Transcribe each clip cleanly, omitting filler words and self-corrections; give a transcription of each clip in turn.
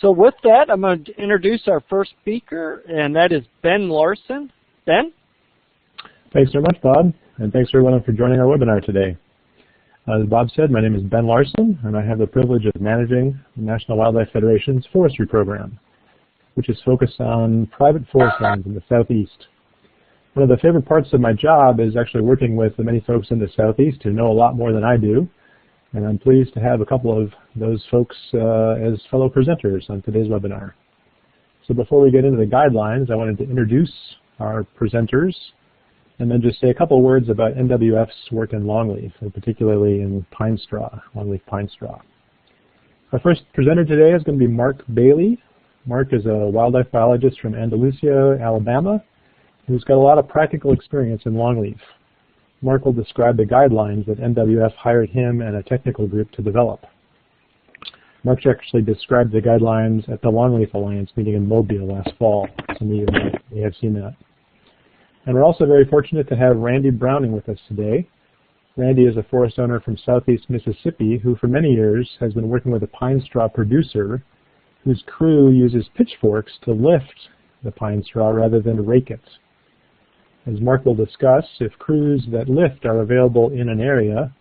So with that, I'm going to introduce our first speaker, and that is Ben Larson. Ben? Thanks very much, Bob, and thanks everyone for joining our webinar today. As Bob said, my name is Ben Larson, and I have the privilege of managing the National Wildlife Federation's Forestry program, which is focused on private forest lands in the Southeast. One of the favorite parts of my job is actually working with the many folks in the Southeast who know a lot more than I do, and I'm pleased to have a couple of those folks as fellow presenters on today's webinar. So before we get into the guidelines, I wanted to introduce our presenters and then just say a couple words about NWF's work in longleaf, and particularly in pine straw, longleaf pine straw. Our first presenter today is going to be Mark Bailey. Mark is a wildlife biologist from Andalusia, Alabama, who's got a lot of practical experience in longleaf. Mark will describe the guidelines that NWF hired him and a technical group to develop. Mark actually described the guidelines at the Longleaf Alliance meeting in Mobile last fall. Some of you may have seen that. And we're also very fortunate to have Randy Browning with us today. Randy is a forest owner from southeast Mississippi who for many years has been working with a pine straw producer whose crew uses pitchforks to lift the pine straw rather than rake it. As Mark will discuss, if crews that lift are available in an area,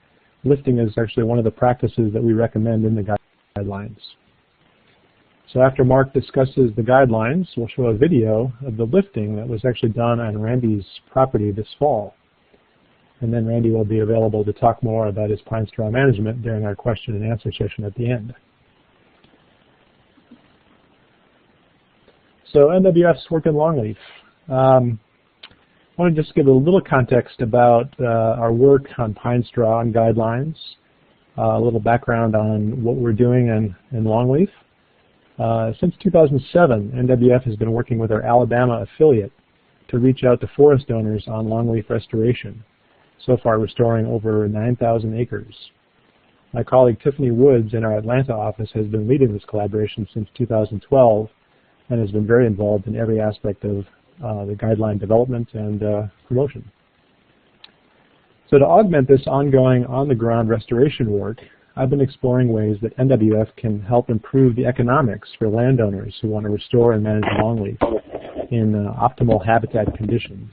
lifting is actually one of the practices that we recommend in the guidelines. So after Mark discusses the guidelines, we'll show a video of the lifting that was actually done on Randy's property this fall. And then Randy will be available to talk more about his pine straw management during our question and answer session at the end. So NWF's work in longleaf. I want to just give a little context about our work on pine straw and guidelines, a little background on what we're doing in longleaf. Since 2007, NWF has been working with our Alabama affiliate to reach out to forest owners on longleaf restoration, so far restoring over 9,000 acres. My colleague Tiffany Woods in our Atlanta office has been leading this collaboration since 2012 and has been very involved in every aspect of the guideline development and promotion. So to augment this ongoing on-the-ground restoration work, I've been exploring ways that NWF can help improve the economics for landowners who want to restore and manage longleaf in optimal habitat conditions.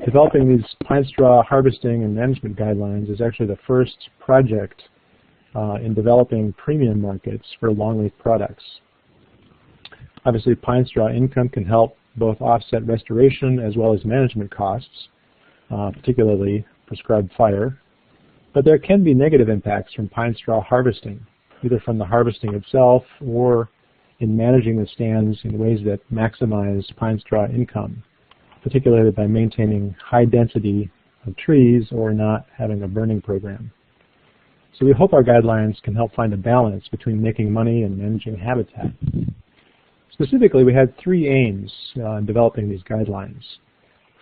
Developing these pine straw harvesting and management guidelines is actually the first project in developing premium markets for longleaf products. Obviously, pine straw income can help both offset restoration as well as management costs, particularly prescribed fire. But there can be negative impacts from pine straw harvesting, either from the harvesting itself or in managing the stands in ways that maximize pine straw income, particularly by maintaining high density of trees or not having a burning program. So we hope our guidelines can help find a balance between making money and managing habitat. Specifically, we had three aims in developing these guidelines.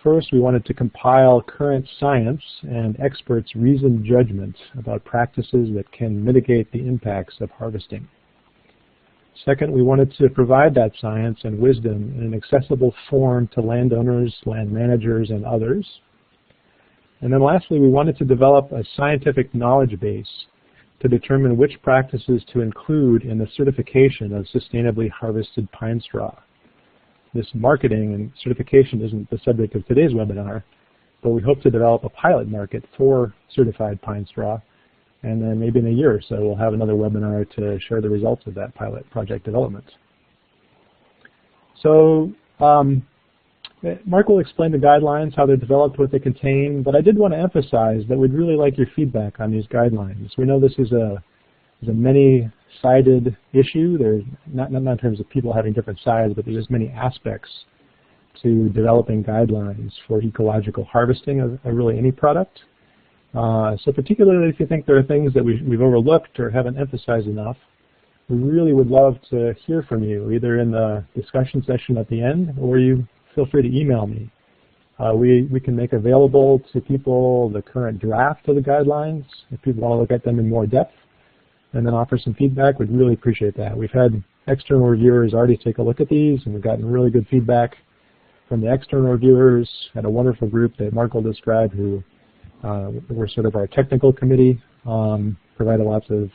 First, we wanted to compile current science and experts' reasoned judgment about practices that can mitigate the impacts of harvesting. Second, we wanted to provide that science and wisdom in an accessible form to landowners, land managers, and others. And then lastly, we wanted to develop a scientific knowledge base to determine which practices to include in the certification of sustainably harvested pine straw. This marketing and certification isn't the subject of today's webinar, but we hope to develop a pilot market for certified pine straw, and then maybe in a year or so we'll have another webinar to share the results of that pilot project development. So Mark will explain the guidelines, how they're developed, what they contain, but I did want to emphasize that we'd really like your feedback on these guidelines. We know this is a many-sided issue. There's not in terms of people having different sides, but there's many aspects to developing guidelines for ecological harvesting of really any product. So particularly if you think there are things that we've overlooked or haven't emphasized enough, we really would love to hear from you, either in the discussion session at the end, or you feel free to email me. We can make available to people the current draft of the guidelines if people want to look at them in more depth, and then offer some feedback. We'd really appreciate that. We've had external reviewers already take a look at these, and we've gotten really good feedback from the external reviewers. Had a wonderful group that Mark will describe who were sort of our technical committee, provided lots of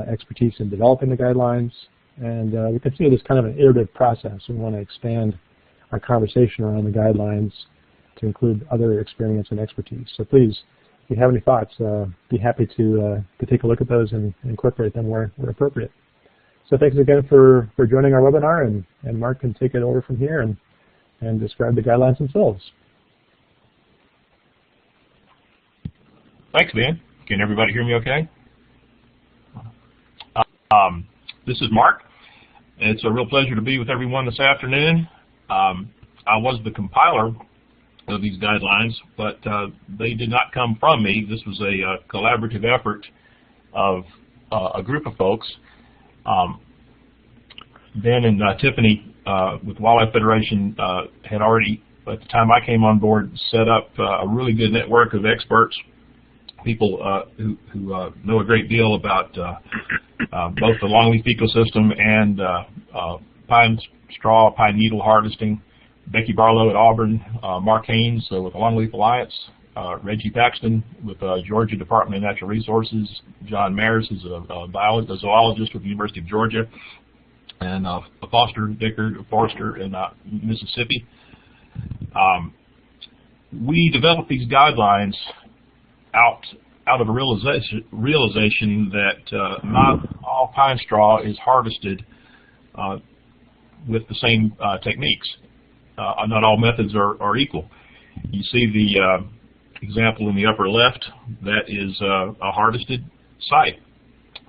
expertise in developing the guidelines, And we consider this kind of an iterative process. We want to expand our conversation around the guidelines to include other experience and expertise. So please, if you have any thoughts, be happy to take a look at those and incorporate them where appropriate. So thanks again for joining our webinar, and Mark can take it over from here and describe the guidelines themselves. Thanks, Ben. Can everybody hear me okay? This is Mark. It's a real pleasure to be with everyone this afternoon. I was the compiler of these guidelines, but they did not come from me. This was a collaborative effort of a group of folks. Ben and Tiffany with Wildlife Federation had already, at the time I came on board, set up a really good network of experts, people who know a great deal about both the longleaf ecosystem and pine straw, pine needle harvesting. Becky Barlow at Auburn, Mark Haynes with the Longleaf Alliance, Reggie Paxton with Georgia Department of Natural Resources, John Mayers, who's a zoologist with the University of Georgia, and Foster Dickard, a forester in Mississippi. We developed these guidelines out of a realization that not all pine straw is harvested with the same techniques. Not all methods are equal. You see the example in the upper left. That is a harvested site.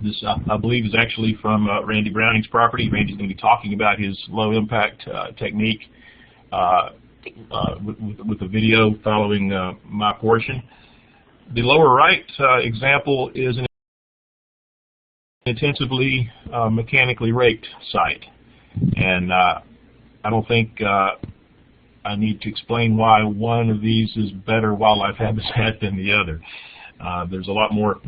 This, I believe, is actually from Randy Browning's property. Randy's going to be talking about his low-impact technique with a video following my portion. The lower right example is an intensively mechanically raked site. And I don't think I need to explain why one of these is better wildlife habitat than the other. There's a lot more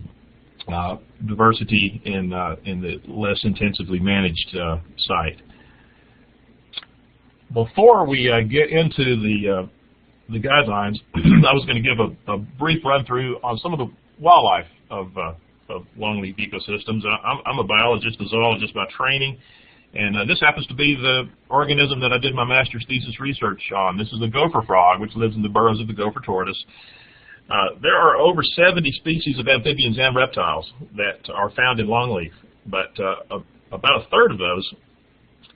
diversity in the less intensively managed site. Before we get into the guidelines, I was going to give a brief run through on some of the wildlife of longleaf ecosystems. I'm a biologist, a zoologist by training. And this happens to be the organism that I did my master's thesis research on. This is the gopher frog, which lives in the burrows of the gopher tortoise. There are over 70 species of amphibians and reptiles that are found in longleaf, but about a third of those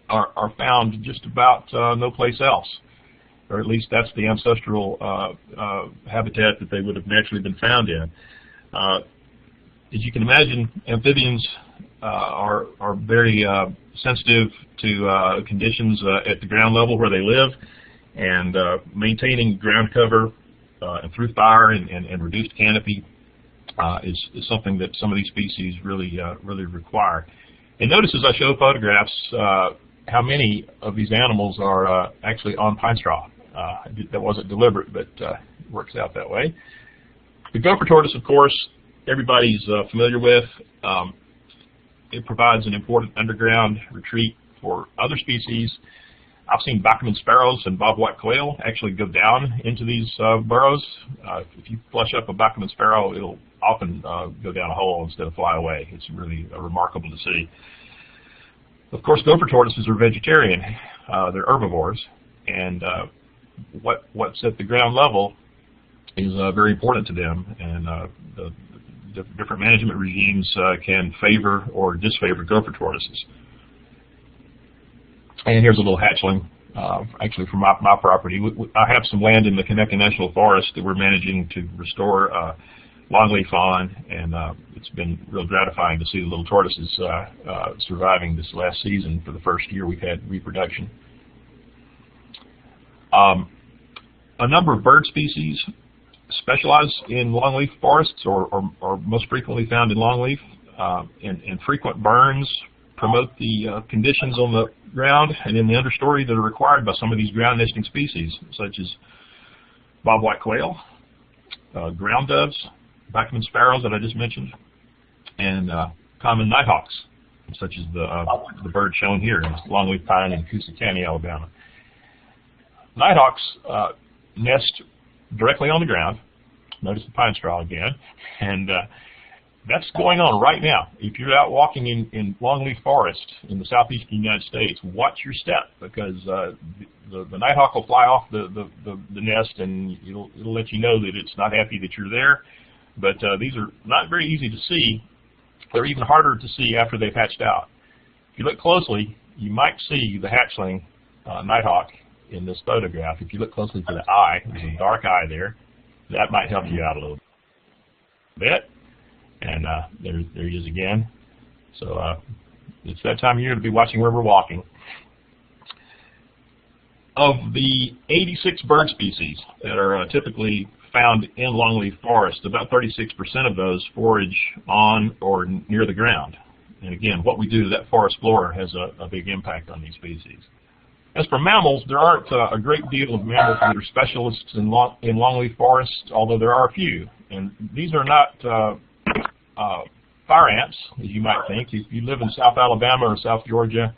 are found just about no place else, or at least that's the ancestral habitat that they would have naturally been found in. As you can imagine, amphibians are very sensitive to conditions at the ground level where they live, and maintaining ground cover and through fire and reduced canopy is something that some of these species really require. And notice as I show photographs how many of these animals are actually on pine straw. That wasn't deliberate, but works out that way. The gopher tortoise, of course, everybody's familiar with. It provides an important underground retreat for other species. I've seen Bachman sparrows and bobwhite quail actually go down into these burrows. If you flush up a Bachman sparrow, it'll often go down a hole instead of fly away. It's really remarkable to see. Of course, gopher tortoises are vegetarian. They're herbivores, and what's at the ground level is very important to them, and the different management regimes can favor or disfavor gopher tortoises. And here's a little hatchling, actually from my property. I have some land in the Conecuh National Forest that we're managing to restore longleaf on, and it's been real gratifying to see the little tortoises surviving this last season for the first year we've had reproduction. A number of bird species specialize in longleaf forests, or most frequently found in longleaf, and frequent burns promote the conditions on the ground and in the understory that are required by some of these ground nesting species, such as bobwhite quail, ground doves, Bachman sparrows that I just mentioned, and common nighthawks, such as the bird shown here in longleaf pine in Coosa County, Alabama. Nighthawks nest directly on the ground. Notice the pine straw again, and that's going on right now. If you're out walking in longleaf forest in the southeastern United States, watch your step, because the nighthawk will fly off the nest, and it'll let you know that it's not happy that you're there. But these are not very easy to see. They're even harder to see after they've hatched out. If you look closely, you might see the hatchling nighthawk in this photograph. If you look closely to the eye, there's a dark eye there. That might help you out a little bit. And there he is again. So it's that time of year to be watching where we're walking. Of the 86 bird species that are typically found in longleaf forest, about 36% of those forage on or near the ground. And again, what we do to that forest floor has a big impact on these species. As for mammals, there aren't a great deal of mammals that are specialists in longleaf forest, although there are a few. And these are not fire ants, as you might think. If you live in South Alabama or South Georgia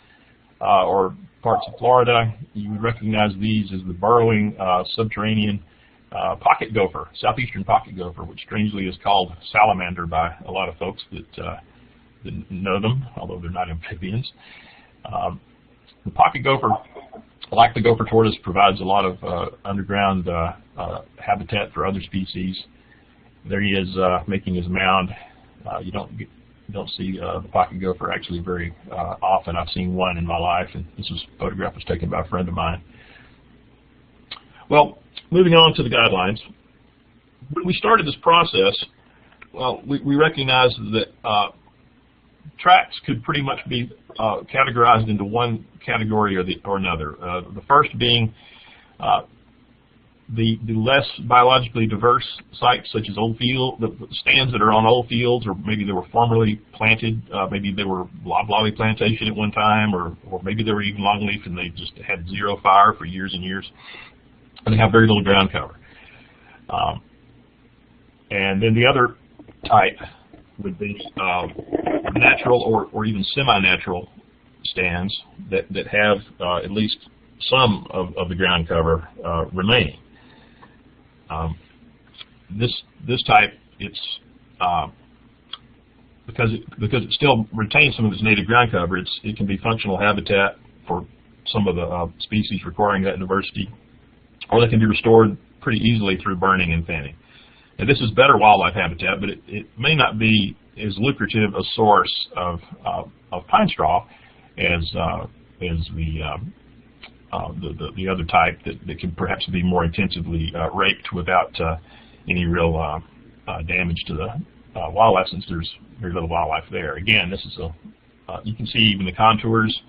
or parts of Florida, you would recognize these as the burrowing subterranean pocket gopher, southeastern pocket gopher, which strangely is called salamander by a lot of folks that know them, although they're not amphibians. The pocket gopher, like the gopher tortoise, provides a lot of underground habitat for other species. There he is making his mound. You don't see the pocket gopher actually very often. I've seen one in my life, and photograph was taken by a friend of mine. Well, moving on to the guidelines. When we started this process, well, we recognized that tracks could pretty much be categorized into one category or another. The first being the less biologically diverse sites, such as old field, the stands that are on old fields, or maybe they were formerly planted, maybe they were loblolly plantation at one time, or maybe they were even longleaf and they just had zero fire for years and years, and they have very little ground cover. And then the other type would be natural or even semi-natural stands that have at least some of the ground cover remaining. This type, it's because it still retains some of its native ground cover. It can be functional habitat for some of the species requiring that diversity, or they can be restored pretty easily through burning and thinning. Now, this is better wildlife habitat, but it may not be as lucrative a source of pine straw as the other type that can perhaps be more intensively raped without any real damage to the wildlife, since there's very little wildlife there. Again, this is you can see even the contours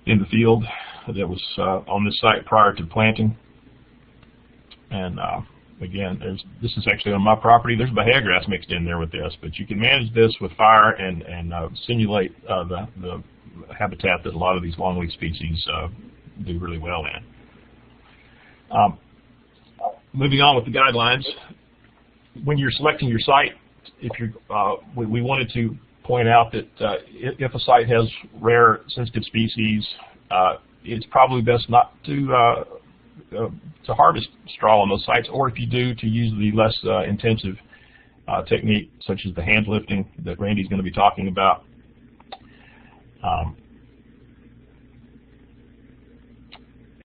in the field that was on this site prior to planting. And again, this is actually on my property. There's bahia grass mixed in there with this, but you can manage this with fire and simulate the habitat that a lot of these longleaf species do really well in. Moving on with the guidelines, when you're selecting your site, we wanted to point out that if a site has rare sensitive species, it's probably best not to harvest straw on those sites, or if you do, to use the less intensive technique, such as the hand lifting that Randy's going to be talking about.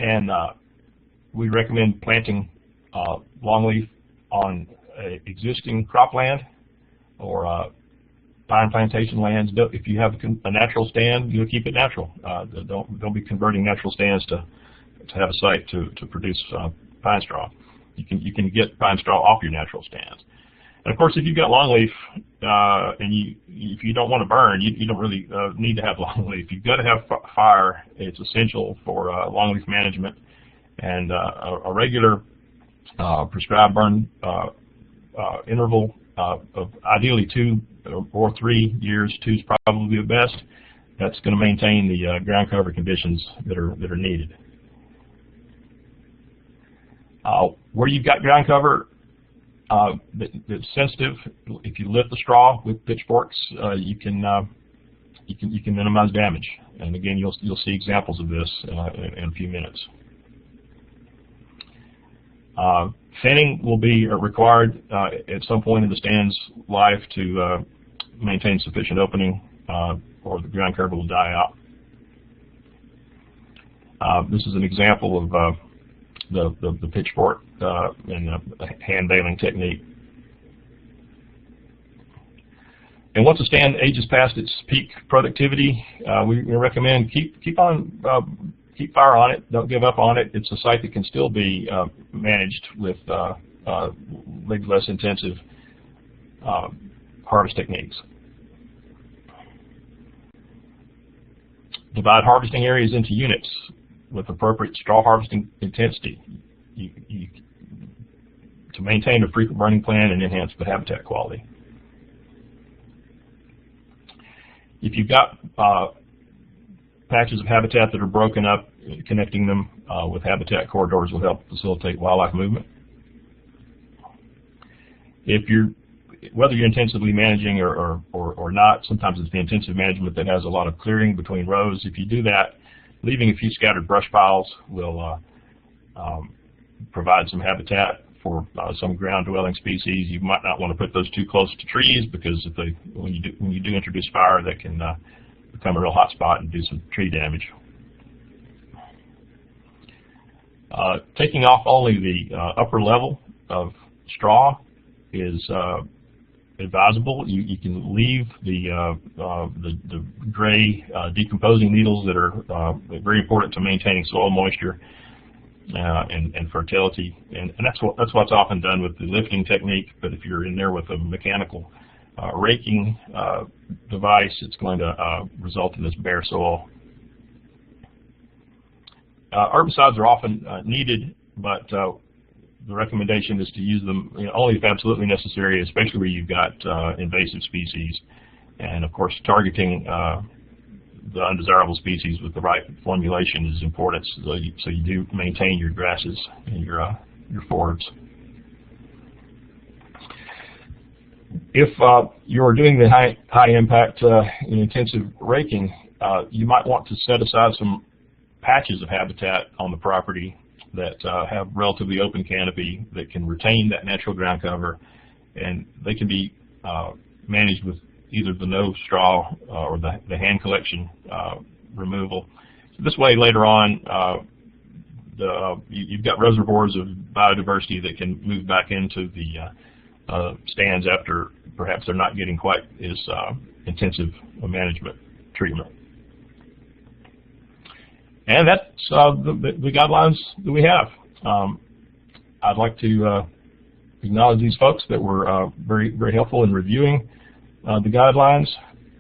And we recommend planting longleaf on existing cropland or pine plantation lands. If you have a natural stand, you'll keep it natural. Don't be converting natural stands to have a site to produce pine straw. You can get pine straw off your natural stands. And of course, if you've got longleaf and if you don't want to burn, you don't really need to have longleaf. You've got to have fire. It's essential for longleaf management, and a regular prescribed burn interval of ideally 2 or 3 years. 2 is probably the best. That's going to maintain the ground cover conditions that are needed. Where you've got ground cover that's sensitive, if you lift the straw with pitchforks, you can minimize damage. And again, you'll see examples of this in a few minutes. Thinning will be required at some point in the stand's life to maintain sufficient opening, or the ground cover will die out. This is an example of the pitchfork and the hand baling technique. And once a stand ages past its peak productivity, we recommend keep fire on it. Don't give up on it. It's a site that can still be managed with maybe less intensive harvest techniques. Divide harvesting areas into units with appropriate straw harvesting intensity to maintain a frequent burning plan and enhance the habitat quality. If you've got patches of habitat that are broken up, connecting them with habitat corridors will help facilitate wildlife movement. Whether you're intensively managing or not, sometimes it's the intensive management that has a lot of clearing between rows. If you do that, leaving a few scattered brush piles will provide some habitat for some ground-dwelling species. You might not want to put those too close to trees, because when you do introduce fire, that can become a real hot spot and do some tree damage. Taking off only the upper level of straw is advisable. You can leave the gray decomposing needles that are very important to maintaining soil moisture and fertility, and that's what's often done with the lifting technique. But if you're in there with a mechanical raking device, it's going to result in this bare soil. Herbicides are often needed, but the recommendation is to use them only if absolutely necessary, especially where you've got invasive species. And of course, targeting the undesirable species with the right formulation is important, so you do maintain your grasses and your forbs. If you're doing the high impact and intensive raking, you might want to set aside some patches of habitat on the property that have relatively open canopy that can retain that natural ground cover, and they can be managed with either the no straw or the hand collection removal. So this way, later on, you've got reservoirs of biodiversity that can move back into the stands after perhaps they're not getting quite as intensive a management treatment. And that's the guidelines that we have. I'd like to acknowledge these folks that were very, very helpful in reviewing the guidelines,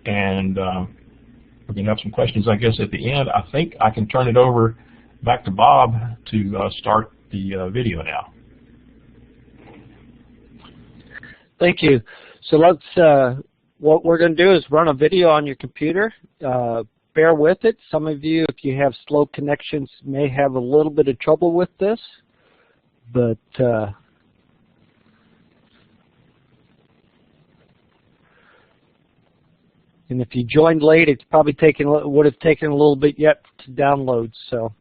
and we're going to have some questions, I guess, at the end. I think I can turn it over back to Bob to start the video now. Thank you. So let's, what we're going to do is run a video on your computer. Bear with it. Some of you, if you have slow connections, may have a little bit of trouble with this, but and if you joined late, it's probably would have taken a little bit yet to download. So.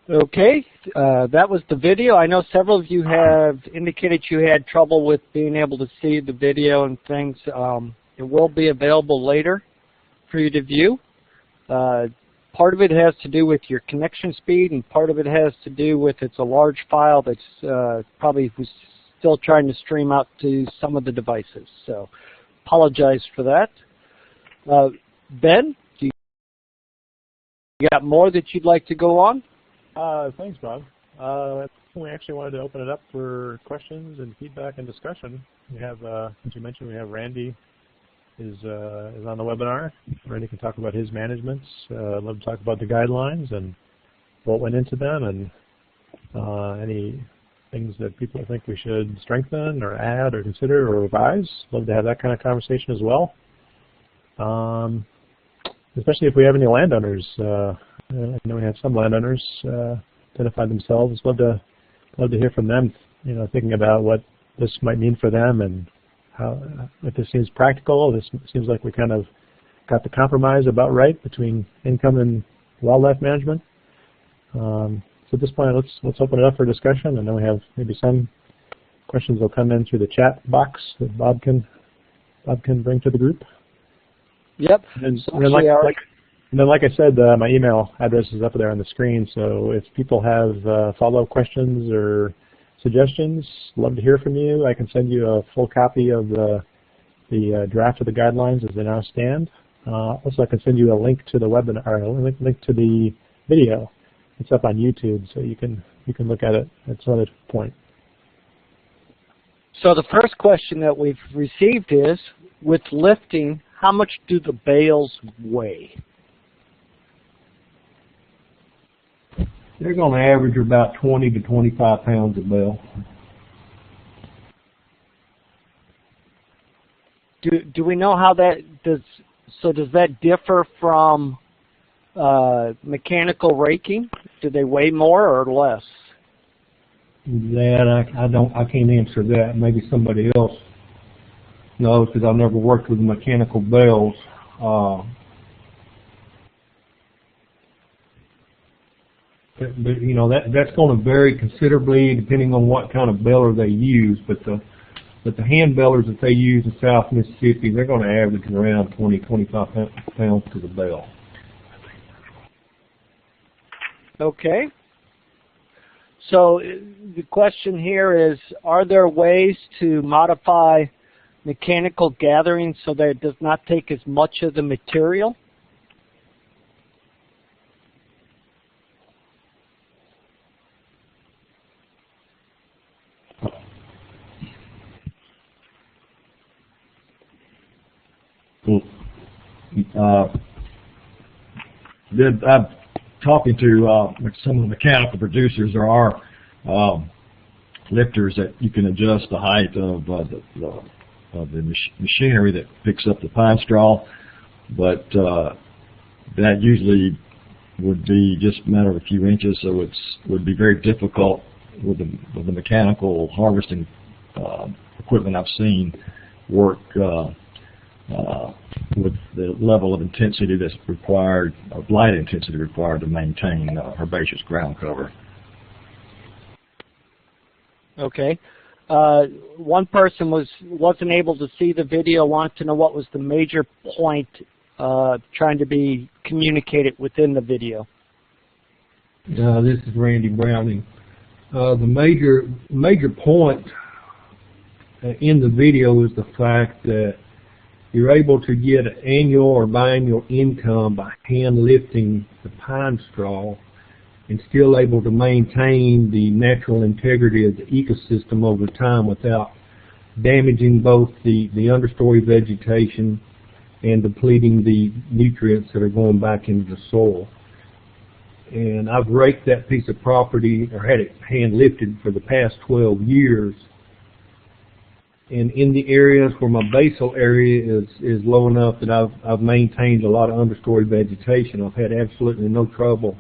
Okay, that was the video. I know several of you have indicated you had trouble with being able to see the video and things. It will be available later for you to view. Part of it has to do with your connection speed, and part of it has to do with it's a large file that's probably still trying to stream out to some of the devices. So apologize for that. Ben, do you got more that you'd like to go on? Thanks, Bob. We actually wanted to open it up for questions and feedback and discussion. We have, as you mentioned, we have Randy is on the webinar. Randy can talk about his managements. I'd love to talk about the guidelines and what went into them, and any things that people think we should strengthen or add or consider or revise. Love to have that kind of conversation as well. Especially if we have any landowners. I know we have some landowners identify themselves. Love to hear from them. Thinking about what this might mean for them and how, if this seems practical. This seems like we kind of got the compromise about right between income and wildlife management. So at this point, let's open it up for discussion, and then we have maybe some questions will come in through the chat box that Bob can bring to the group. Yep. And then, like I said, my email address is up there on the screen, so if people have follow-up questions or suggestions, love to hear from you. I can send you a full copy of the draft of the guidelines as they now stand. Also, I can send you a link to the webinar, or a link to the video. It's up on YouTube, so you can look at it at some other point. So the first question that we've received is, with lifting, how much do the bales weigh? They're going to average about 20 to 25 pounds a bale. Do we know how that does? So does that differ from mechanical raking? Do they weigh more or less? That I can't answer that. Maybe somebody else knows, because I've never worked with mechanical bales. But that's going to vary considerably depending on what kind of baler they use. But the hand balers that they use in South Mississippi, they're going to average around 20, 25 pounds to the bale. Okay. So the question here is, are there ways to modify mechanical gathering so that it does not take as much of the material? I'm talking to some of the mechanical producers. There are lifters that you can adjust the height of the machinery that picks up the pine straw, but that usually would be just a matter of a few inches, so it would be very difficult with the mechanical harvesting equipment I've seen work with the level of intensity that's required, of light intensity required to maintain herbaceous ground cover. Okay. One person wasn't able to see the video, wanted to know what was the major point trying to be communicated within the video. This is Randy Browning. The major point in the video is the fact that you're able to get an annual or biannual income by hand lifting the pine straw and still able to maintain the natural integrity of the ecosystem over time without damaging both the understory vegetation and depleting the nutrients that are going back into the soil. And I've raked that piece of property, or had it hand lifted, for the past 12 years. And in the areas where my basal area is low enough that I've maintained a lot of understory vegetation, I've had absolutely no trouble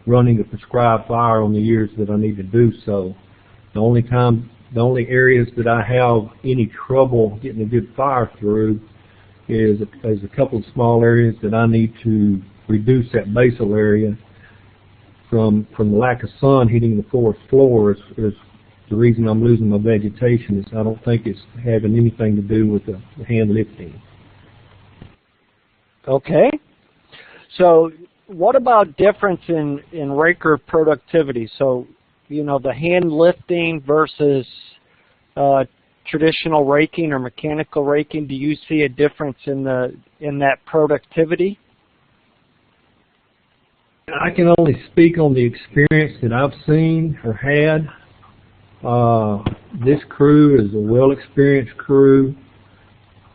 running a prescribed fire on the years that I need to do so. The only areas that I have any trouble getting a good fire through is a couple of small areas that I need to reduce that basal area from the lack of sun hitting the forest floor is the reason I'm losing my vegetation. Is I don't think it's having anything to do with the hand lifting. Okay. So what about difference in raker productivity? So, you know, the hand lifting versus traditional raking or mechanical raking, do you see a difference in that productivity? I can only speak on the experience that I've seen or had. This crew is a well-experienced crew.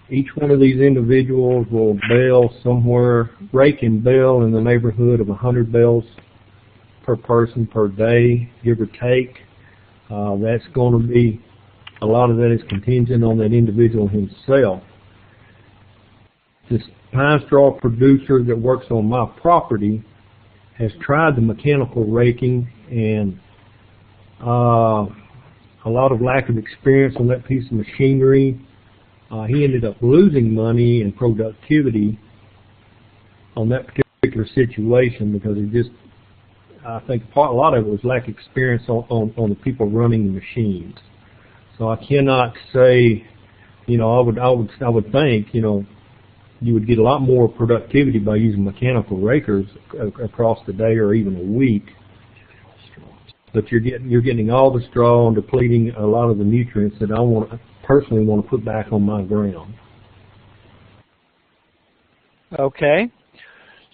Each one of these individuals will bale somewhere, rake and bale in the neighborhood of 100 bales per person per day, give or take. That's going to be, a lot of that is contingent on that individual himself. This pine straw producer that works on my property has tried the mechanical raking, and a lot of lack of experience on that piece of machinery. He ended up losing money and productivity on that particular situation because he just, I think a lot of it was lack of experience on the people running the machines. So I cannot say, you know, I would think, you know, you would get a lot more productivity by using mechanical rakers across the day or even a week. But you're getting all the straw and depleting a lot of the nutrients that I personally want to put back on my ground. Okay.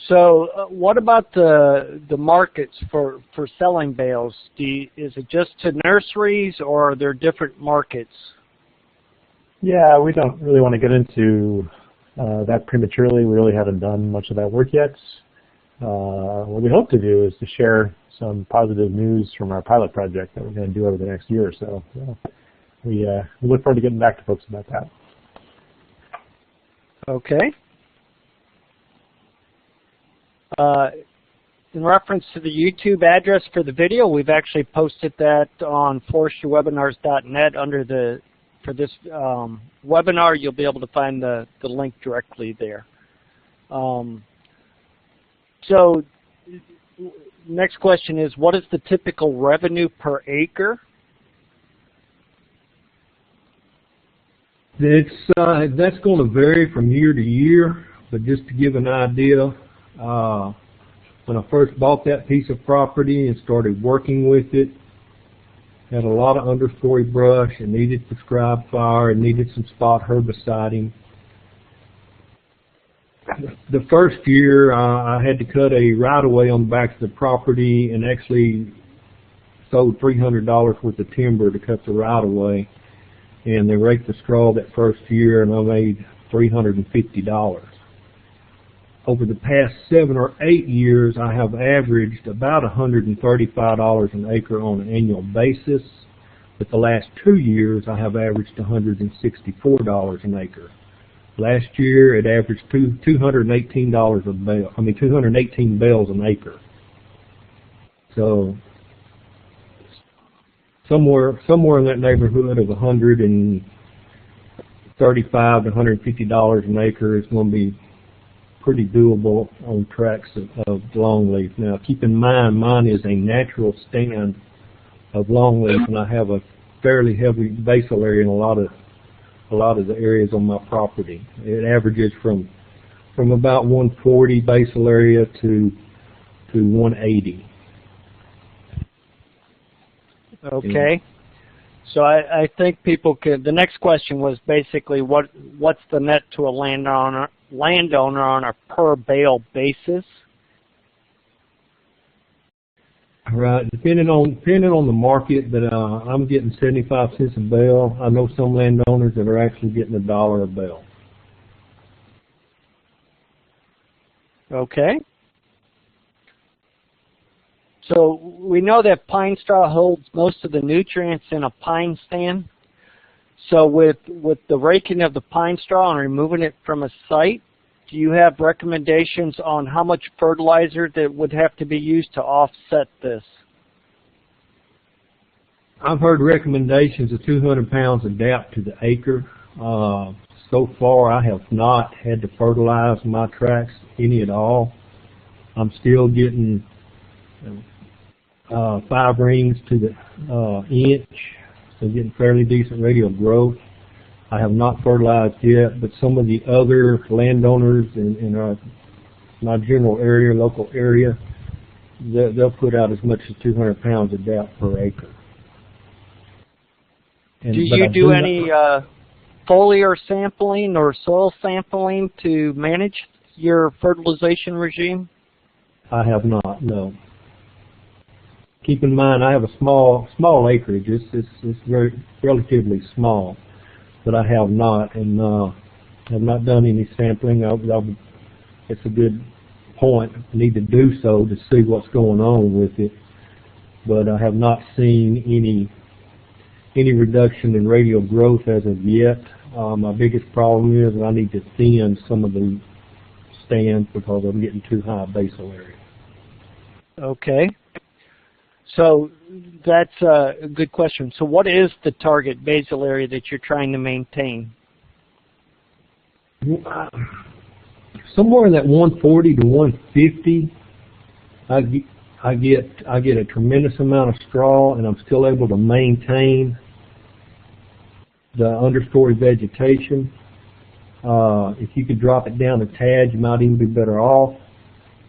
So what about the markets for selling bales? Is it just to nurseries, or are there different markets? Yeah, we don't really want to get into that prematurely. We really haven't done much of that work yet. What we hope to do is to share some positive news from our pilot project that we're going to do over the next year or so. We look forward to getting back to folks about that. Okay. In reference to the YouTube address for the video, we've actually posted that on forestrywebinars.net under for this webinar. You'll be able to find the link directly there. So next question is, what is the typical revenue per acre? That's going to vary from year to year, but just to give an idea, when I first bought that piece of property and started working with it, had a lot of understory brush, and needed prescribed fire, and needed some spot herbiciding. The first year, I had to cut a right-of-way on the back of the property and actually sold $300 worth of timber to cut the right-of-way. And they raked the straw that first year, and I made $350. Over the past 7 or 8 years, I have averaged about $135 an acre on an annual basis. But the last 2 years, I have averaged $164 an acre. Last year, it averaged $218 a bale. 218 bales an acre. So somewhere in that neighborhood of $135 to $150 an acre is going to be pretty doable on tracts of longleaf. Now, keep in mind, mine is a natural stand of longleaf, and I have a fairly heavy basal area in a lot of the areas on my property. It averages from about 140 basal area to 180. Okay. So I think people could. The next question was basically what's the net to a landowner on a per bale basis? Right, depending on the market, but I'm getting 75 cents a bale. I know some landowners that are actually getting $1 a bale. Okay. So we know that pine straw holds most of the nutrients in a pine stand. So with the raking of the pine straw and removing it from a site, do you have recommendations on how much fertilizer that would have to be used to offset this? I've heard recommendations of 200 pounds of DAP to the acre. So far, I have not had to fertilize my tracts any at all. I'm still getting 5 rings to the inch, so getting fairly decent radial growth. I have not fertilized yet, but some of the other landowners in my general area, local area, they'll put out as much as 200 pounds of DAP per acre. Do you do any foliar sampling or soil sampling to manage your fertilization regime? I have not, no. Keep in mind, I have a small acreage. It's very relatively small, but I have not, and have not done any sampling. It's a good point. I need to do so to see what's going on with it, but I have not seen any reduction in radial growth as of yet. My biggest problem is I need to thin some of the stands because I'm getting too high basal area. Okay. So that's a good question. So what is the target basal area that you're trying to maintain? Somewhere in that 140 to 150, I get a tremendous amount of straw, and I'm still able to maintain the understory vegetation. If you could drop it down a tad, you might even be better off.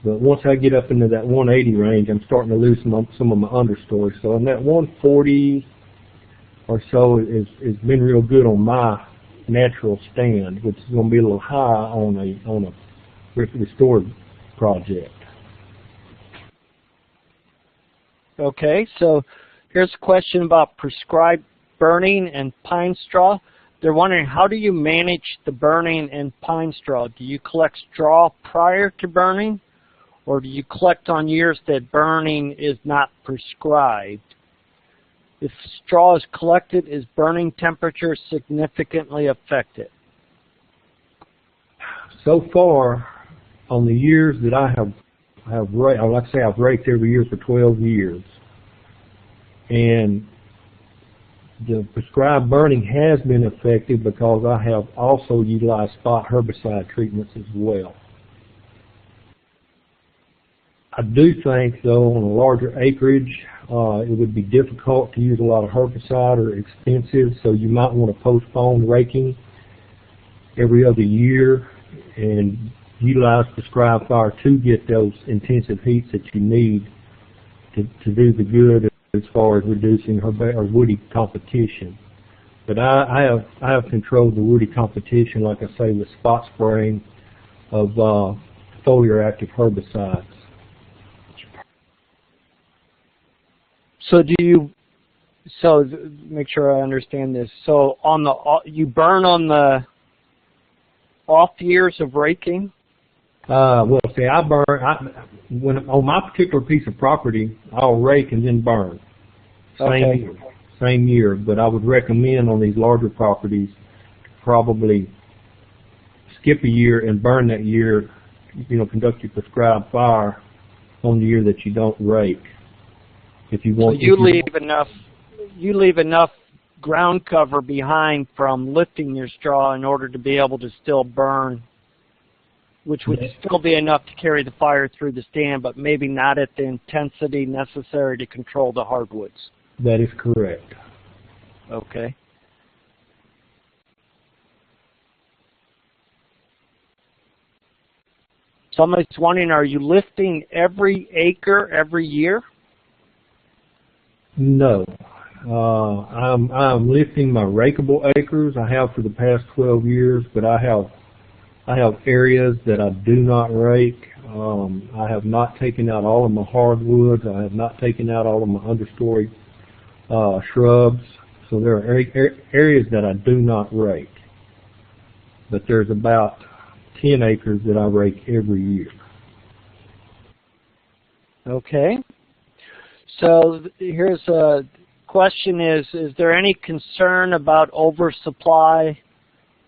But once I get up into that 180 range, I'm starting to lose some of my understory. So in that 140 or so has been real good on my natural stand, which is going to be a little high on a restored project. Okay, so here's a question about prescribed burning and pine straw. They're wondering, how do you manage the burning and pine straw? Do you collect straw prior to burning, or do you collect on years that burning is not prescribed? If straw is collected, is burning temperature significantly affected? So far, on the years that I have raked, like I say, I've raked every year for 12 years, and the prescribed burning has been effective because I have also utilized spot herbicide treatments as well. I do think, though, on a larger acreage, it would be difficult to use a lot of herbicide or expensive, so you might want to postpone raking every other year and utilize prescribed fire to get those intensive heats that you need to do the good as far as reducing woody competition. But I have controlled the woody competition, like I say, with spot spraying of foliar active herbicides. So make sure I understand this. So you burn on the off years of raking? Well, see, when on my particular piece of property, I'll rake and then burn. Same year, but I would recommend on these larger properties probably skip a year and burn that year. Conduct your prescribed fire on the year that you don't rake. If you want, so you leave enough ground cover behind from lifting your straw in order to be able to still burn, which would still be enough to carry the fire through the stand, but maybe not at the intensity necessary to control the hardwoods. That is correct. Okay. Somebody's wondering, are you lifting every acre every year? No. I'm lifting my rakeable acres. I have for the past 12 years, but I have areas that I do not rake. I have not taken out all of my hardwoods. I have not taken out all of my understory shrubs. So there are areas that I do not rake. But there's about 10 acres that I rake every year. Okay. So here's a question is there any concern about oversupply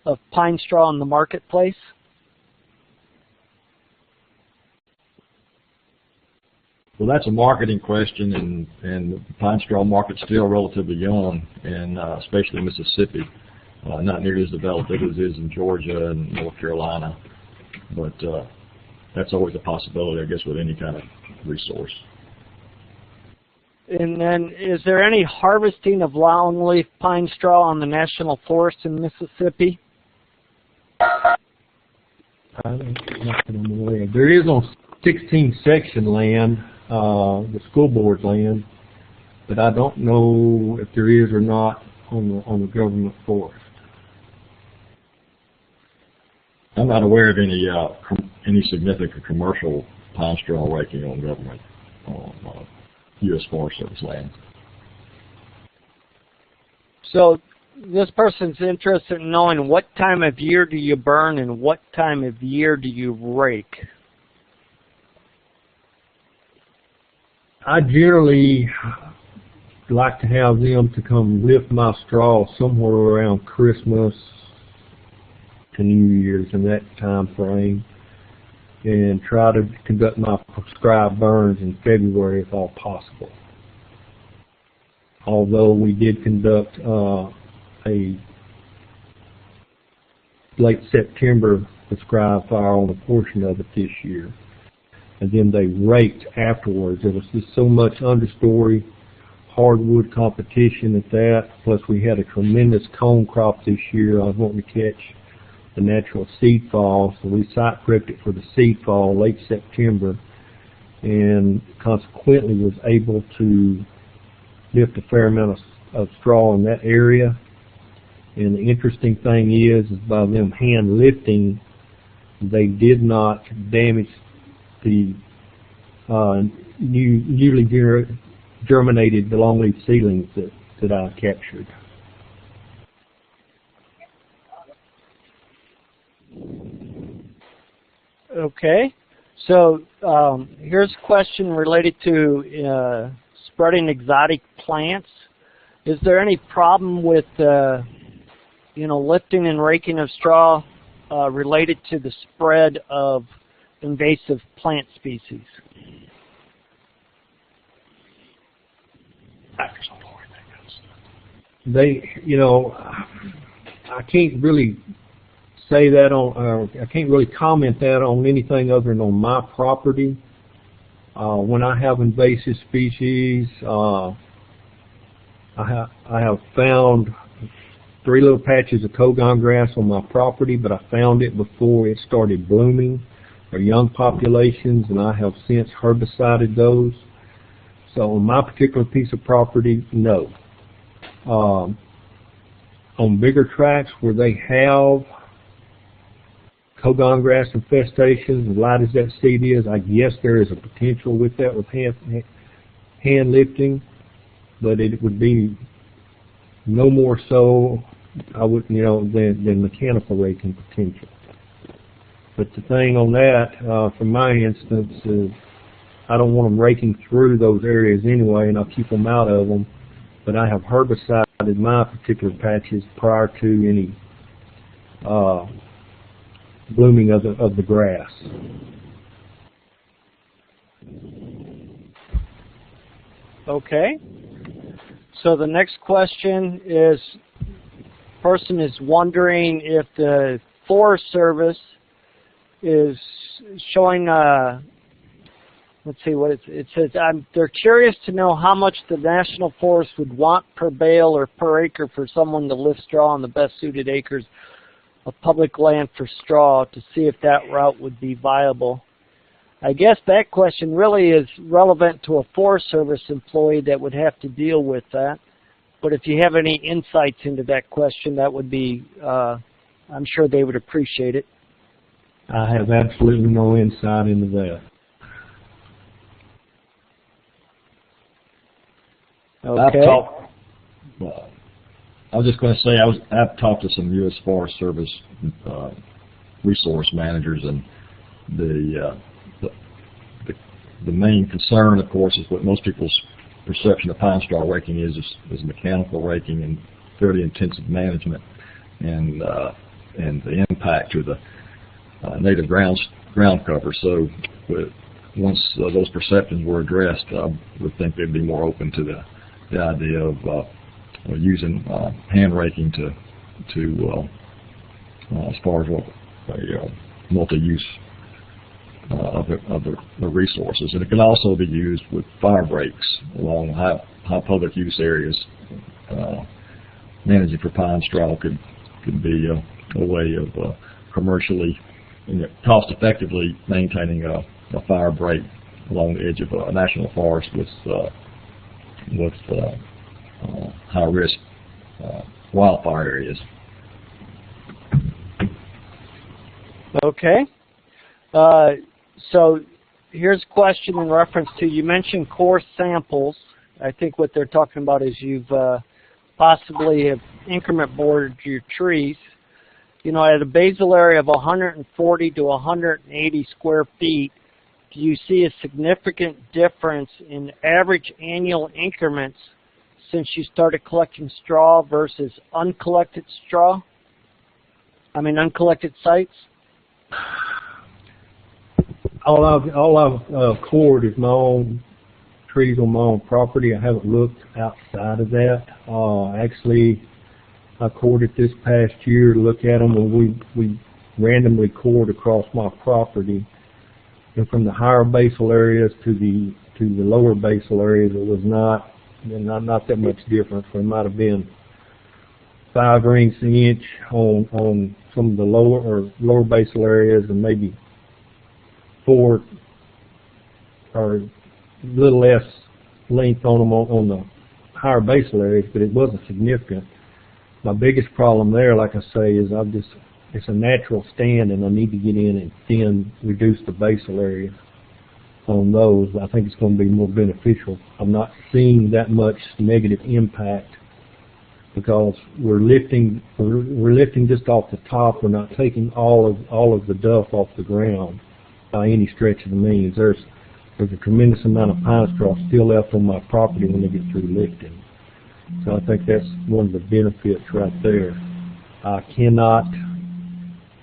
of pine straw in the marketplace? Well, that's a marketing question, and the pine straw market's still relatively young, and especially in Mississippi. Not nearly as developed as it is in Georgia and North Carolina, but that's always a possibility, I guess, with any kind of resource. And then, is there any harvesting of longleaf pine straw on the National Forest in Mississippi? There is on 16 section land, the school board's land, but I don't know if there is or not on the government forest. I'm not aware of any significant commercial pine straw raking on government U.S. Forest Service land. So this person's interested in knowing what time of year do you burn and what time of year do you rake? I generally like to have them to come lift my straw somewhere around Christmas to New Year's in that time frame, and try to conduct my prescribed burns in February if all possible. Although we did conduct a late September prescribed fire on a portion of it this year, and then they raked afterwards. There was just so much understory hardwood competition at that, plus we had a tremendous cone crop this year. I was wanting to catch the natural seed fall, so we site prepped it for the seed fall late September, and consequently was able to lift a fair amount of straw in that area. And the interesting thing is by them hand lifting, they did not damage the newly germinated longleaf seedlings that I captured. Okay, so here's a question related to spreading exotic plants. Is there any problem with lifting and raking of straw related to the spread of invasive plant species? I can't really say that I can't really comment that on anything other than on my property. When I have invasive species, I have found 3 little patches of Kogon grass on my property, but I found it before it started blooming. They're young populations, and I have since herbicided those. So on my particular piece of property, no. On bigger tracts where they have Kogon grass infestations, as light as that seed is, I guess there is a potential with that with hand lifting, but it would be no more so than mechanical raking potential. But the thing on that, from my instance, is I don't want them raking through those areas anyway, and I'll keep them out of them. But I have herbicided my particular patches prior to any blooming of the grass. Okay. So the next question is, person is wondering if the Forest Service is showing let's see what it says. They're curious to know how much the National Forest would want per bale or per acre for someone to lift straw on the best suited acres of public land for straw, to see if that route would be viable. I guess that question really is relevant to a Forest Service employee that would have to deal with that. But if you have any insights into that question, that would be, I'm sure they would appreciate it. I have absolutely no insight into that. Okay. I was just going to say I've talked to some U.S. Forest Service resource managers, and the main concern, of course, is what most people's perception of pine straw raking is mechanical raking and fairly intensive management, and the impact to the native ground cover. So once those perceptions were addressed, I would think they'd be more open to the idea of using hand raking to as far as what multi-use the resources. And it can also be used with fire breaks along high public use areas. Managing for pine straw could be a way of commercially and cost-effectively maintaining a fire break along the edge of a national forest with high-risk wildfire areas. Okay. So here's a question in reference to, you mentioned core samples. I think what they're talking about is you've possibly have increment boarded your trees. You know, at a basal area of 140 to 180 square feet, do you see a significant difference in average annual increments since you started collecting straw versus uncollected straw? I mean, uncollected sites? All I've cored is my own trees on my own property. I haven't looked outside of that. Actually, I cored it this past year to look at them, and we randomly cored across my property, and from the higher basal areas to the lower basal areas, it was not that much difference. There might have been 5 rings an inch on some of the lower basal areas, and maybe 4 or a little less length on them on the higher basal areas, but it wasn't significant. My biggest problem there, like I say, is it's a natural stand, and I need to get in and thin, reduce the basal area on those. I think it's going to be more beneficial. I'm not seeing that much negative impact because we're lifting just off the top. We're not taking all of the duff off the ground by any stretch of the means. There's a tremendous amount of pine straw still left on my property when they get through lifting. So I think that's one of the benefits right there. I cannot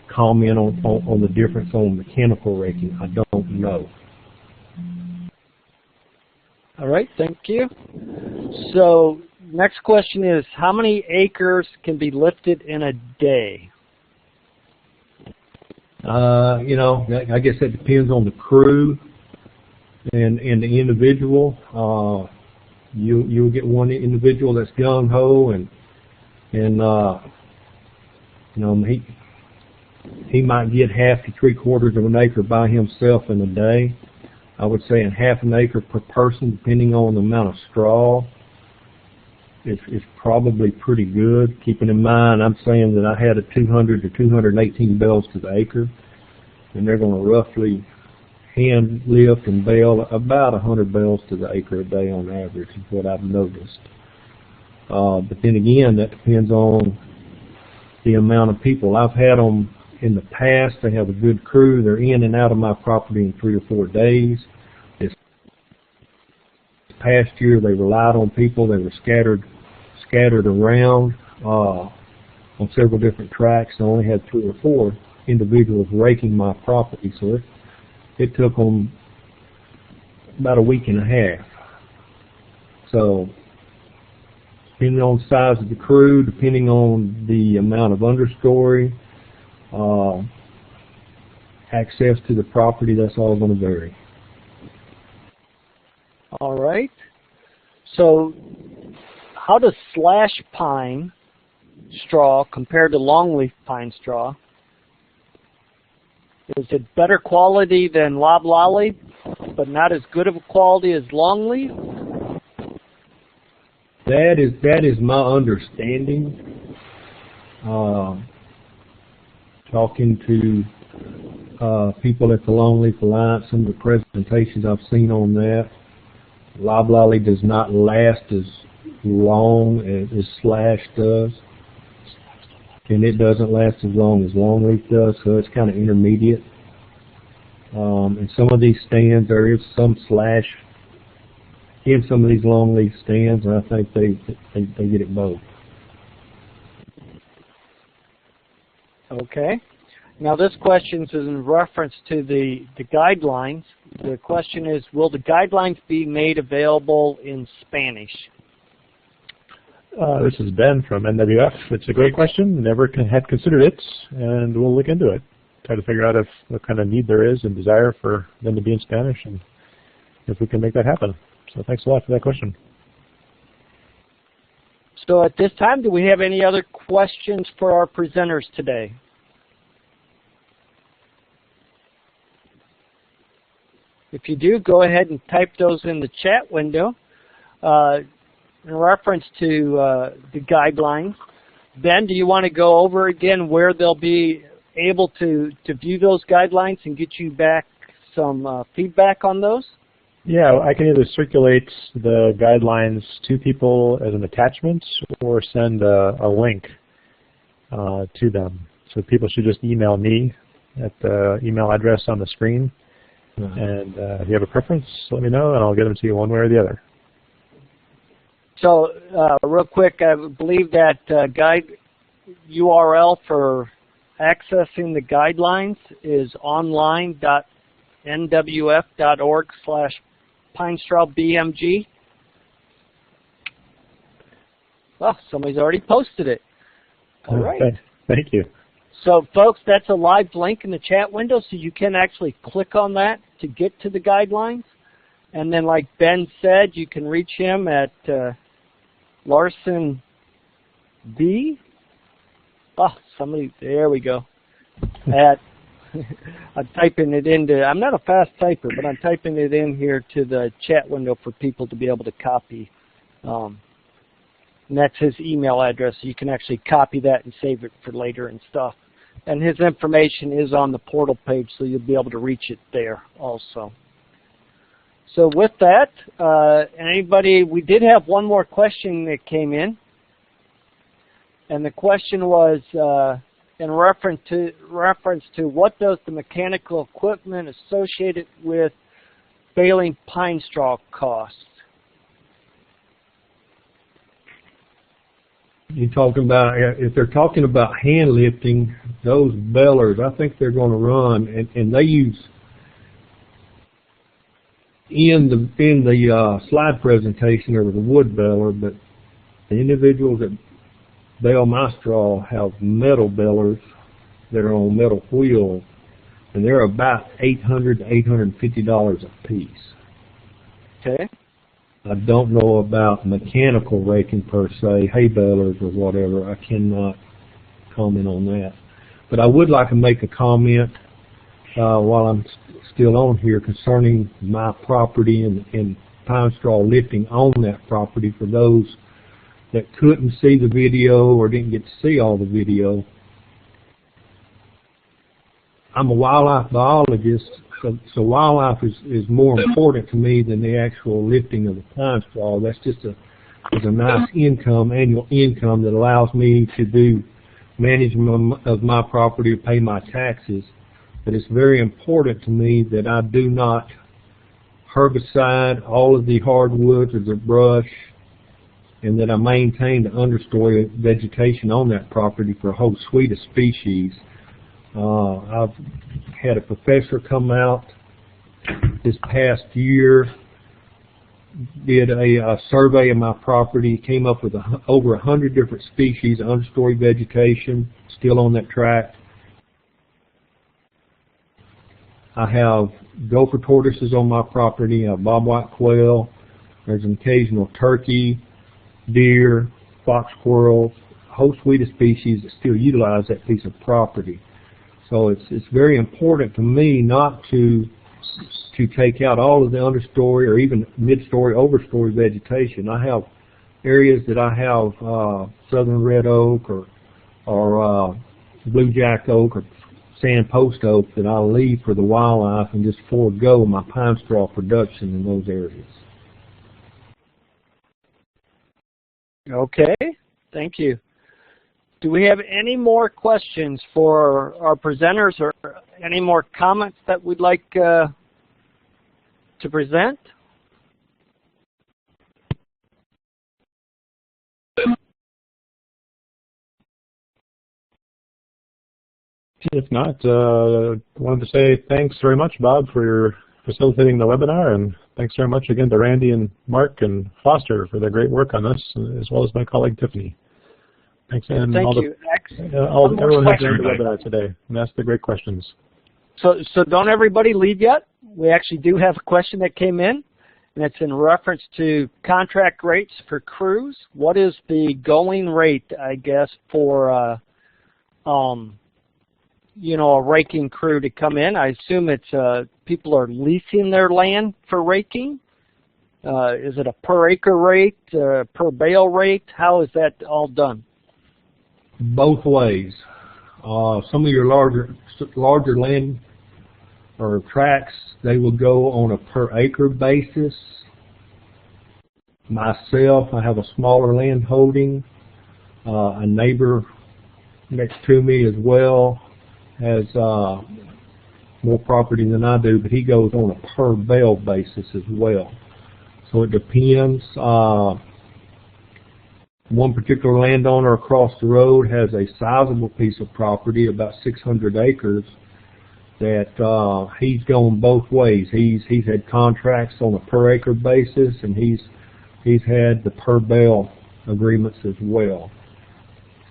comment on the difference on mechanical raking. I don't know. All right, thank you. So next question is, how many acres can be lifted in a day? You know, I guess that depends on the crew and the individual. You'll get one individual that's gung-ho, and you know, he might get half to 3/4 of an acre by himself in a day. I would say in half an acre per person, depending on the amount of straw. It's probably pretty good. Keeping in mind, I'm saying that I had a 200 to 218 bales to the acre, and they're going to roughly hand lift and bale about 100 bales to the acre a day on average, is what I've noticed. But then again, that depends on the amount of people. I've had them in the past. They have a good crew. They're in and out of my property in 3 or 4 days. This past year, they relied on people. They were scattered around on several different tracks. I only had 3 or 4 individuals raking my property, so it took them about a week and a half. So depending on the size of the crew, depending on the amount of understory, access to the property, that's all going to vary. All right. So how does slash pine straw compare to longleaf pine straw? Is it better quality than loblolly, but not as good of a quality as longleaf? That is my understanding. Talking to people at the Longleaf Alliance, some of the presentations I've seen on that, loblolly does not last as long as slash does, and it doesn't last as long as longleaf does, so it's kind of intermediate. In some of these stands, there is some slash in some of these longleaf stands, and I think they get it both. Okay. Now this question is in reference to the guidelines. The question is, will the guidelines be made available in Spanish? This is Ben from NWF. It's a great question. Never had considered it, and we'll look into it. try to figure out what kind of need there is and desire for them to be in Spanish, and if we can make that happen. So thanks a lot for that question. So at this time, do we have any other questions for our presenters today? If you do, go ahead and type those in the chat window. In reference to the guidelines, Ben, do you want to go over again where they'll be able to view those guidelines and get you back some feedback on those? Yeah, I can either circulate the guidelines to people as an attachment or send a link to them. So people should just email me at the email address on the screen. And if you have a preference, let me know, and I'll get them to you one way or the other. So real quick, I believe that guide URL for accessing the guidelines is online.nwf.org/pinestrawbmg. Well, somebody's already posted it. All right. Thank you. So, folks, that's a live link in the chat window, so you can actually click on that to get to the guidelines. And then, like Ben said, you can reach him at Larson B. Oh, somebody, there we go. I'm typing it into, I'm not a fast typer, but I'm typing it in here to the chat window for people to be able to copy. And that's his email address, so you can actually copy that and save it for later and stuff. And his information is on the portal page, so you'll be able to reach it there also. So with that, anybody, we did have one more question that came in. And the question was in reference to what does the mechanical equipment associated with baling pine straw cost? You're talking about, if they're talking about hand lifting, those balers, I think they're going to run, and they use, in the slide presentation there was a wood baler, but the individuals that bale my straw have metal balers that are on metal wheels, and they're about $800 to $850 a piece. Okay. I don't know about mechanical raking per se, hay balers or whatever. I cannot comment on that. But I would like to make a comment while I'm still on here concerning my property and pine straw lifting on that property for those that couldn't see the video or didn't get to see all the video. I'm a wildlife biologist, so wildlife is more important to me than the actual lifting of the pine straw. That's just a nice income, annual income that allows me to do management of my property, to pay my taxes. But it's very important to me that I do not herbicide all of the hardwoods or the brush, and that I maintain the understory vegetation on that property for a whole suite of species. I've had a professor come out this past year, did a survey of my property, came up with over 100 different species of understory vegetation still on that tract. I have gopher tortoises on my property, I have bobwhite quail, there's an occasional turkey, deer, fox squirrels, a whole suite of species that still utilize that piece of property. So it's very important to me not to take out all of the understory or even mid-story, overstory vegetation. I have areas that I have southern red oak or blue jack oak or sand post oak that I'll leave for the wildlife and just forego my pine straw production in those areas. Okay, thank you. Do we have any more questions for our presenters or any more comments that we'd like to present? If not, I wanted to say thanks very much, Bob, for facilitating the webinar, and thanks very much again to Randy and Mark and Foster for their great work on this, as well as my colleague Tiffany. Thanks, and thank all you. everyone who joined the Everybody. webinar today and asked the great questions. So don't everybody leave yet. We actually do have a question that came in, and it's in reference to contract rates for crews. What is the going rate, I guess, for you know, a raking crew to come in? I assume it's people are leasing their land for raking. Is it a per acre rate, per bale rate? How is that all done? Both ways. Some of your larger land or tracts, they will go on a per acre basis. Myself, I have a smaller land holding. A neighbor next to me as well has more property than I do, but he goes on a per bale basis as well. So it depends. One particular landowner across the road has a sizable piece of property, about 600 acres, that he's going both ways. He's had contracts on a per acre basis, and he's had the per bale agreements as well.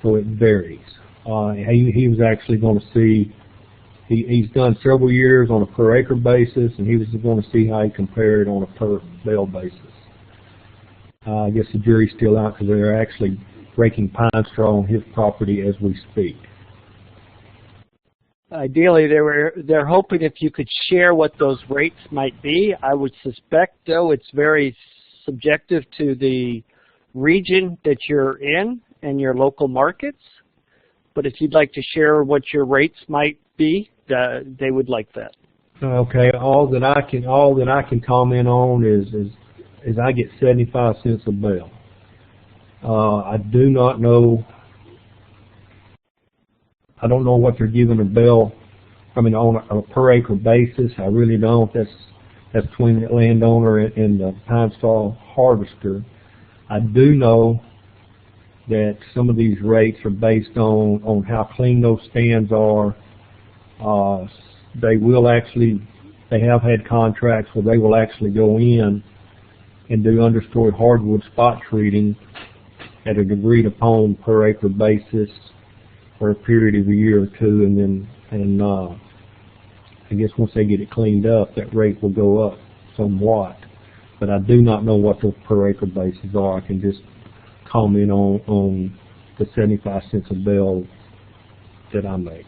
So it varies. He was actually going to see, he's done several years on a per acre basis, and he was going to see how he compared on a per bale basis. I guess the jury's still out because they're actually raking pine straw on his property as we speak. Ideally, they're hoping if you could share what those rates might be. I would suspect, though, it's very subjective to the region that you're in and your local markets. But if you'd like to share what your rates might be, they would like that. Okay, all that I can comment on is I get 75 cents a bale. I do not know. I don't know what they're giving a bale. I mean, on a per acre basis. I really don't. That's between the landowner and the pine straw harvester. I do know that some of these rates are based on how clean those stands are. They have had contracts where they will actually go in and do understory hardwood spot treating at an agreed upon per acre basis for a period of a year or two, and I guess once they get it cleaned up, that rate will go up somewhat. But I do not know what those per acre bases are. I can just comment on the 75 cents a bale that I make.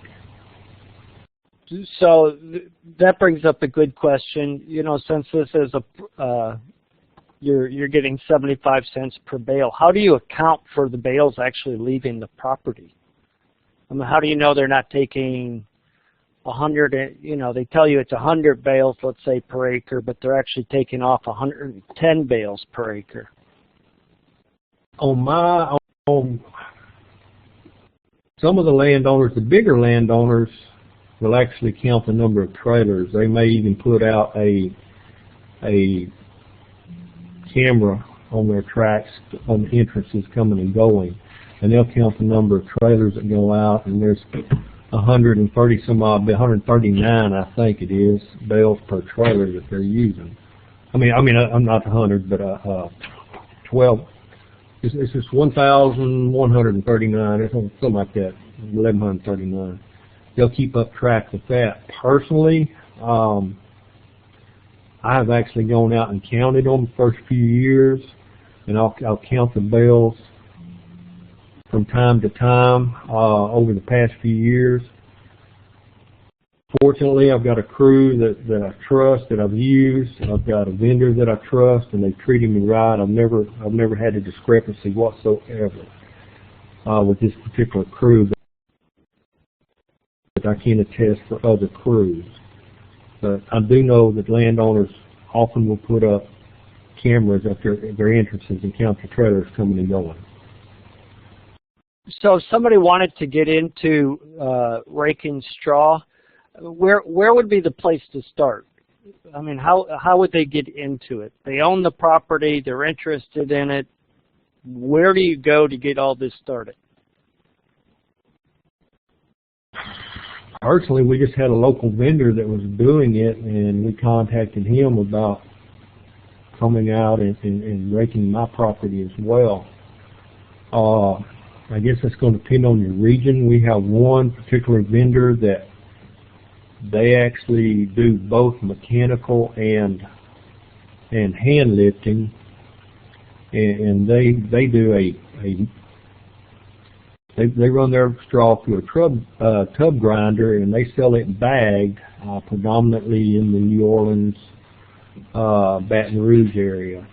So that brings up a good question. You know, since this is you're getting 75 cents per bale, how do you account for the bales actually leaving the property? I mean, how do you know they're not taking 100? You know, they tell you it's 100 bales, let's say, per acre, but they're actually taking off 110 bales per acre. On some of the landowners, the bigger landowners, will actually count the number of trailers. They may even put out a camera on their tracks on the entrances coming and going, and they'll count the number of trailers that go out, and there's 130 some odd, 139 I think it is, bales per trailer that they're using. I mean I'm not 100, but 12. It's just 1,139, or something like that, 1,139. They'll keep up track with that. Personally, I've actually gone out and counted them the first few years, and I'll count the bales from time to time over the past few years. Fortunately, I've got a crew that I trust, that I've used. I've got a vendor that I trust, and they've treated me right. I've never had a discrepancy whatsoever with this particular crew. That I can attest for other crews. But I do know that landowners often will put up cameras at their entrances and count the trailers coming and going. So if somebody wanted to get into raking straw, where would be the place to start? I mean, how would they get into it? They own the property, they're interested in it. Where do you go to get all this started? Personally, we just had a local vendor that was doing it, and we contacted him about coming out and raking my property as well. I guess that's going to depend on your region. We have one particular vendor that they actually do both mechanical and hand lifting, and they do they run their straw through a tub grinder, and they sell it bagged, predominantly in the New Orleans, Baton Rouge area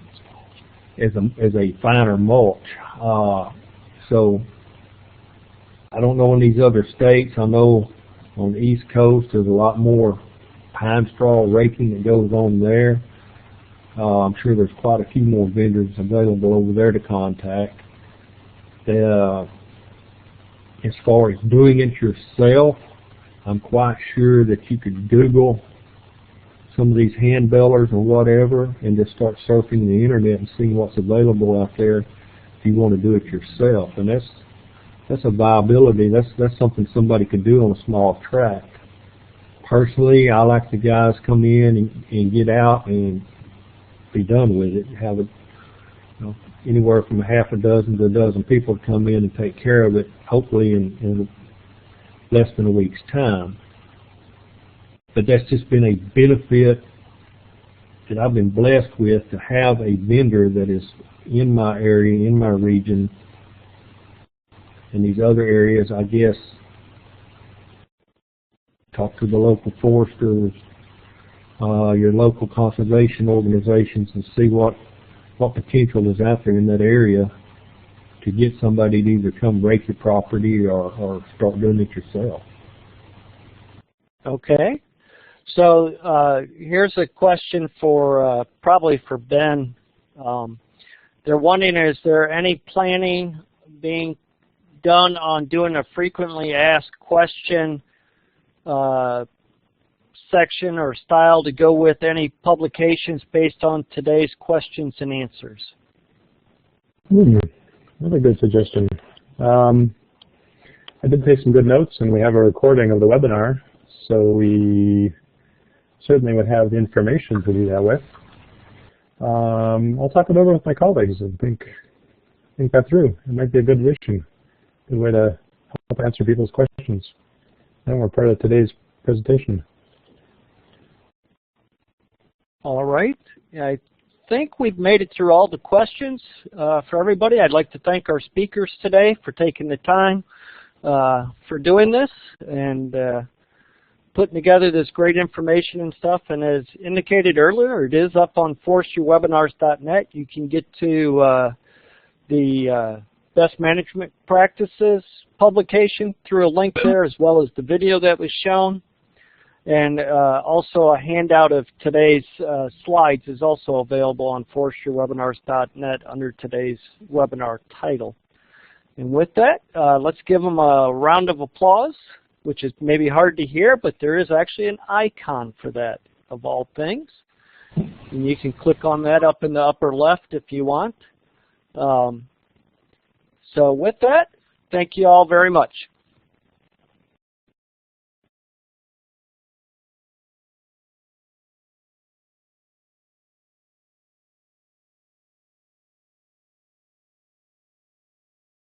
as a finer mulch. So I don't know in these other states. I know on the East Coast there's a lot more pine straw raking that goes on there. I'm sure there's quite a few more vendors available over there to contact. As far as doing it yourself, I'm quite sure that you could Google some of these hand balers or whatever and just start surfing the internet and seeing what's available out there if you want to do it yourself. And that's a viability. That's something somebody could do on a small tract. Personally, I like the guys come in and get out and be done with it. Have it, anywhere from half a dozen to a dozen people to come in and take care of it, hopefully in less than a week's time. But that's just been a benefit that I've been blessed with, to have a vendor that is in my area, in my region. In these other areas, I guess, talk to the local foresters, your local conservation organizations, and see what potential is out there in that area to get somebody to either come rake your property or start doing it yourself. Okay. So here's a question for probably for Ben. They're wondering, is there any planning being done on doing a frequently asked question section or style to go with any publications based on today's questions and answers? Really good suggestion. I did take some good notes, and we have a recording of the webinar, so we certainly would have the information to do that with. I'll talk it over with my colleagues and think that through. It might be a good addition, good way to help answer people's questions. And we're part of today's presentation. All right. I think we've made it through all the questions for everybody. I'd like to thank our speakers today for taking the time for doing this and putting together this great information and stuff. And as indicated earlier, it is up on forestrywebinars.net. You can get to the Best Management Practices publication through a link there, as well as the video that was shown. And also a handout of today's slides is also available on forestrywebinars.net under today's webinar title. And with that, let's give them a round of applause, which is maybe hard to hear, but there is actually an icon for that, of all things. And you can click on that up in the upper left if you want. So with that, thank you all very much.